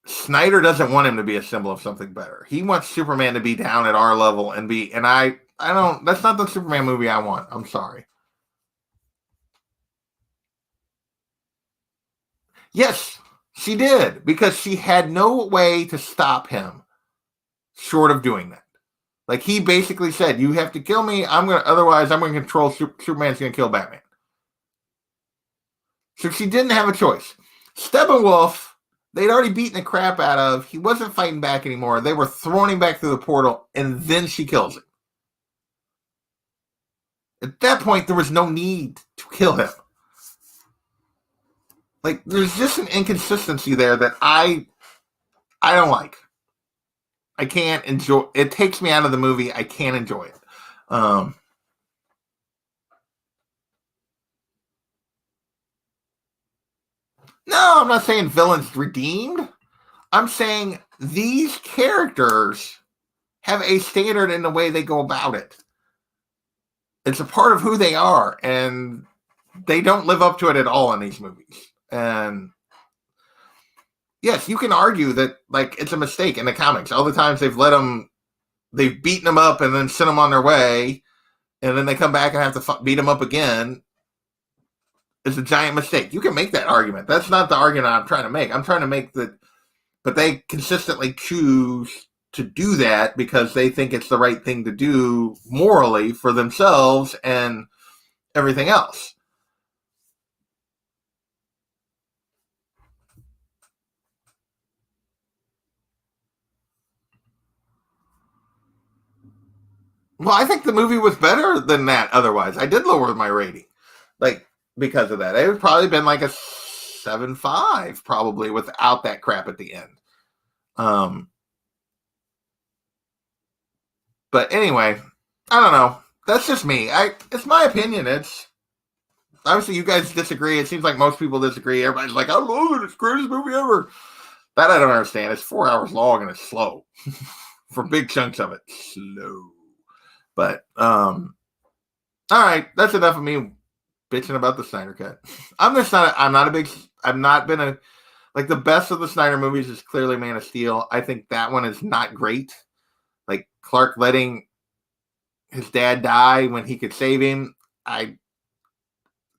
Speaker 1: Snyder doesn't want him to be a symbol of something better. He wants Superman to be down at our level and I don't, that's not the Superman movie I want. I'm sorry. Yes, she did, because she had no way to stop him short of doing that. Like, he basically said, you have to kill me. Otherwise I'm going to control Superman's going to kill Batman. So she didn't have a choice. Steppenwolf, they'd already beaten the crap out of. He wasn't fighting back anymore. They were throwing him back through the portal, and then she kills him. At that point, there was no need to kill him. Like, there's just an inconsistency there that I don't like. I can't enjoy. It takes me out of the movie. I can't enjoy it. No, I'm not saying villains redeemed. I'm saying these characters have a standard in the way they go about it. It's a part of who they are, and they don't live up to it at all in these movies. And yes, you can argue that like it's a mistake in the comics. All the times they've beaten them up and then sent them on their way, and then they come back and have to beat them up again. It's a giant mistake. You can make that argument. That's not the argument I'm trying to make. I'm trying to make that, but they consistently choose to do that because they think it's the right thing to do morally for themselves and everything else. Well, I think the movie was better than that otherwise. I did lower my rating. Like, because of that. It would probably been like a 7.5 probably without that crap at the end. But anyway, I don't know. That's just me. It's my opinion. It's obviously you guys disagree. It seems like most people disagree. Everybody's like, I love it. It's the greatest movie ever. That I don't understand. It's 4 hours long and it's slow. For big chunks of it. Slow. But all right, that's enough of me bitching about the Snyder Cut. I've not been a like the best of the Snyder movies is clearly Man of Steel. I think that one is not great. Like Clark letting his dad die when he could save him.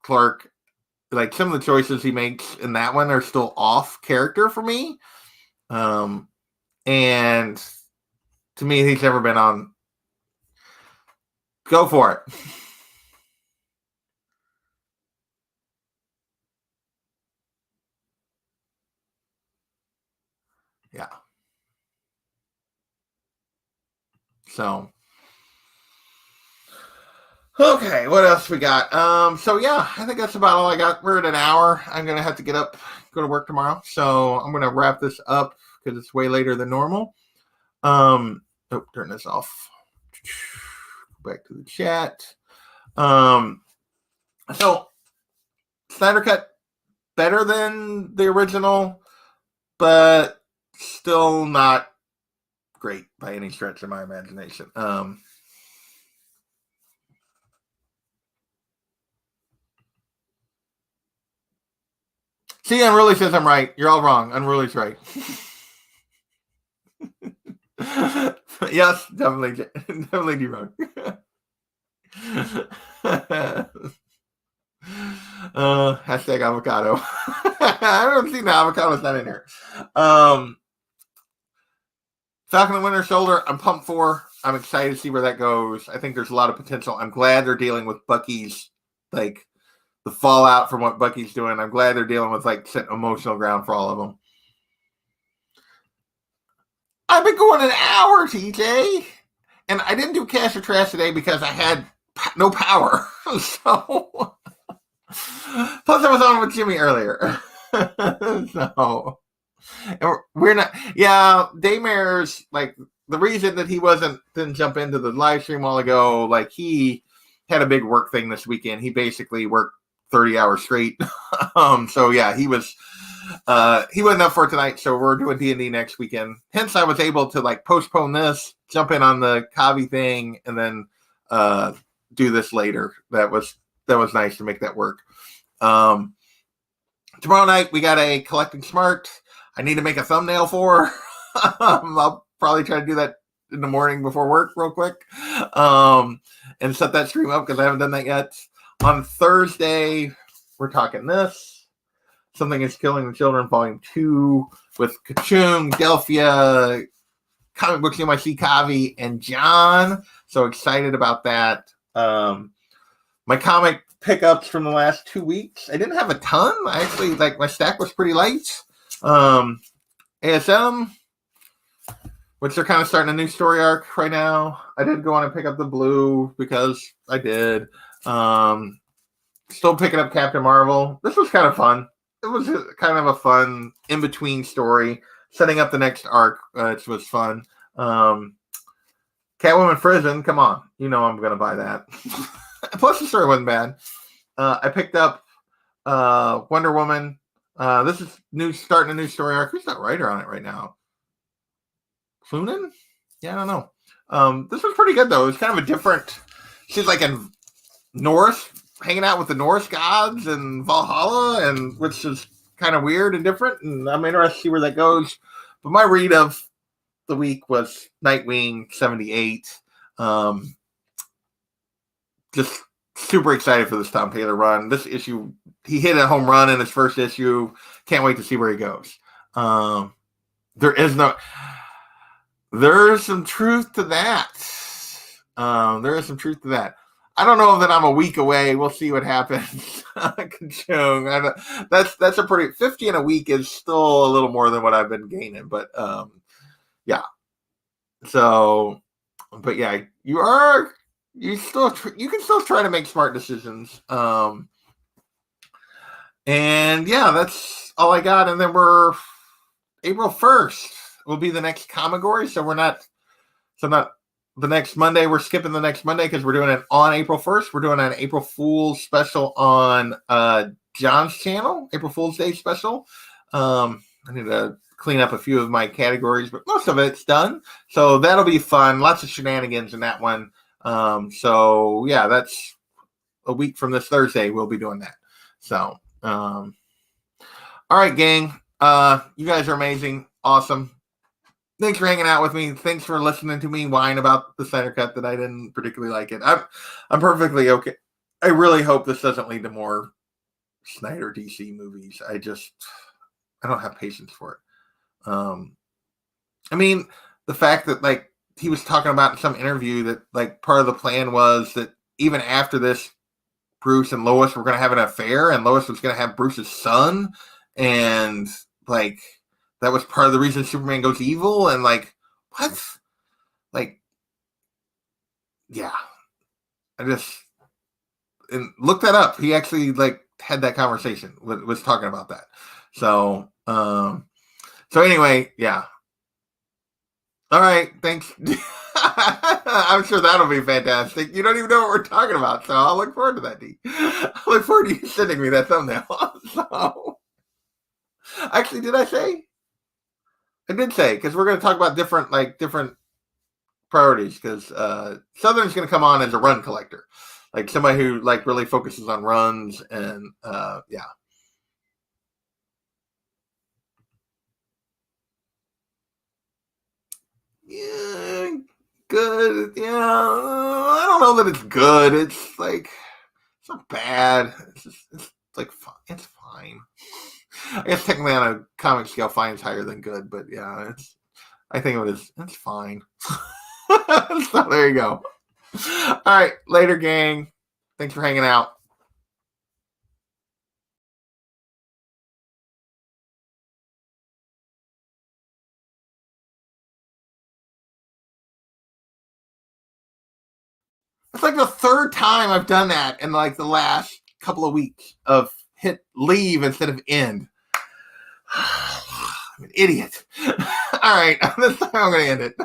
Speaker 1: Clark, like some of the choices he makes in that one are still off character for me. And to me, he's never been on. Go for it. Yeah. So, okay, what else we got? So yeah, I think that's about all I got. We're at an hour. I'm gonna have to get up, go to work tomorrow. So I'm gonna wrap this up because it's way later than normal. Turn this off. Back to the chat. So Snyder Cut better than the original, but still not great by any stretch of my imagination. See, Unruly says I'm right. You're all wrong. Unruly's right. Yes, definitely wrong. Hashtag avocado. I don't see the avocado's not in here. Falcon and Winter Soldier, I'm pumped for. I'm excited to see where that goes. I think there's a lot of potential. I'm glad they're dealing with Bucky's, like, the fallout from what Bucky's doing. I'm glad they're dealing with, like, setting emotional ground for all of them. I've been going an hour, TJ. And I didn't do Cash or Trash today because I had no power. So, plus I was on with Jimmy earlier. So, and we're not, yeah, Daymare's, like, the reason that he didn't jump into the live stream a while ago, like, he had a big work thing this weekend. He basically worked 30 hours straight. So yeah, he wasn't up for tonight. So we're doing D&D next weekend. Hence I was able to, like, postpone this, jump in on the Kavi thing, and then do this later. That was nice to make that work. Tomorrow night we got a Collecting Smart I need to make a thumbnail for. I'll probably try to do that in the morning before work real quick, and set that stream up because I haven't done that yet. On Thursday, we're talking this. Something is Killing the Children, Volume 2, with Kachung, Delphia, Comic Books NYC, Kavi, and John. So excited about that. My comic pickups from the last 2 weeks. I didn't have a ton. I actually, like, my stack was pretty light. ASM, which they're kind of starting a new story arc right now. I did go on and pick up the blue because I did. Still picking up Captain Marvel. This was kind of fun. It was kind of a fun in-between story. Setting up the next arc, which was fun. Catwoman Prison, come on. You know I'm going to buy that. Plus the story wasn't bad. I picked up Wonder Woman. This is starting a new story arc. Who's that writer on it right now? Clunan? Yeah, I don't know. This was pretty good, though. It's kind of a different... She's like in Norse, hanging out with the Norse gods and Valhalla, and which is kind of weird and different, and I'm interested to see where that goes. But my read of the week was Nightwing 78. Just super excited for this Tom Taylor run. This issue, he hit a home run in his first issue. Can't wait to see where he goes. There's some truth to that. There is some truth to that. I don't know that I'm a week away. We'll see what happens. That's a pretty 50 in a week is still a little more than what I've been gaining, but yeah. So, but yeah, you can still try to make smart decisions. And yeah, that's all I got. And then we're April 1st will be the next Comigory. So not the next Monday. We're skipping the next Monday because we're doing it on April 1st. We're doing an April Fool's special on John's channel, April Fool's Day special. I need to clean up a few of my categories, but most of it's done. So that'll be fun. Lots of shenanigans in that one. So yeah, that's a week from this Thursday. We'll be doing that. So, all right, gang. You guys are amazing. Awesome. Thanks for hanging out with me. Thanks for listening to me whine about the Snyder Cut that I didn't particularly like it. I'm perfectly okay. I really hope this doesn't lead to more Snyder DC movies. I don't have patience for it. I mean, the fact that, like, he was talking about in some interview that, like, part of the plan was that even after this, Bruce and Lois were going to have an affair, and Lois was going to have Bruce's son, and, like, that was part of the reason Superman goes evil, and, like, what? Like, yeah, I just and look that up. He actually like had that conversation, was talking about that. So so anyway, yeah. All right, thanks. I'm sure that'll be fantastic. You don't even know what we're talking about, so I'll look forward to that, D. I look forward to you sending me that thumbnail. So, actually, did I say? I did say because we're going to talk about different priorities. Because Southern's going to come on as a run collector, like somebody who like really focuses on runs and yeah. Yeah, good. Yeah, I don't know that it's good. It's like it's not bad. It's like it's fine. I guess technically on a comic scale, fine is higher than good, but yeah, I think it is. It's fine. So there you go. All right, later, gang. Thanks for hanging out. It's like the third time I've done that in like the last couple of weeks of hit leave instead of end. I'm an idiot. All right, this time I'm going to end it.